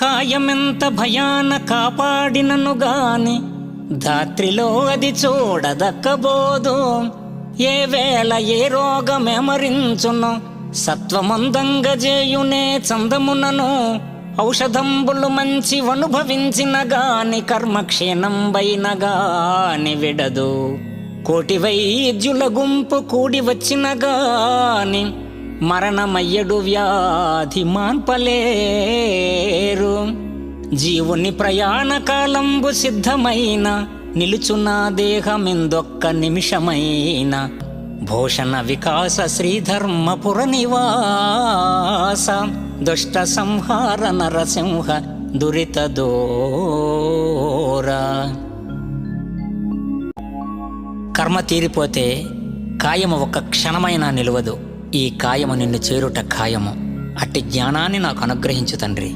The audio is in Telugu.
కాయమెంత భయాన కాపాడినను గాని ధాత్రిలో అది చూడదక్కబోదు. ఏ వేళ ఏ రోగమెమరించును సత్వమందంగజేయునే చందమునను. ఔషధంబులు మంచి అనుభవించిన గాని కర్మక్షీణంబైన గాని విడదు. కోటి వైద్యుల గుంపు కూడి వచ్చిన గాని మరణమయ్యడు వ్యాధి మాన్పలేరు. జీవుని ప్రయాణ కాలంబు సిద్ధమైన నిలుచున్న దేహమిందొక్క నిమిషమైన. భూషణ వికాస శ్రీధర్మపుర నివాస దుష్ట సంహార నరసింహ దురిత దూరా. కర్మ తీరిపోతే కాయము ఒక్క క్షణమైనా నిలవదు. ఈ కాయము నిన్ను చేరుట ఖాయము. అట్టి జ్ఞానాన్ని నాకు అనుగ్రహించు తండ్రి.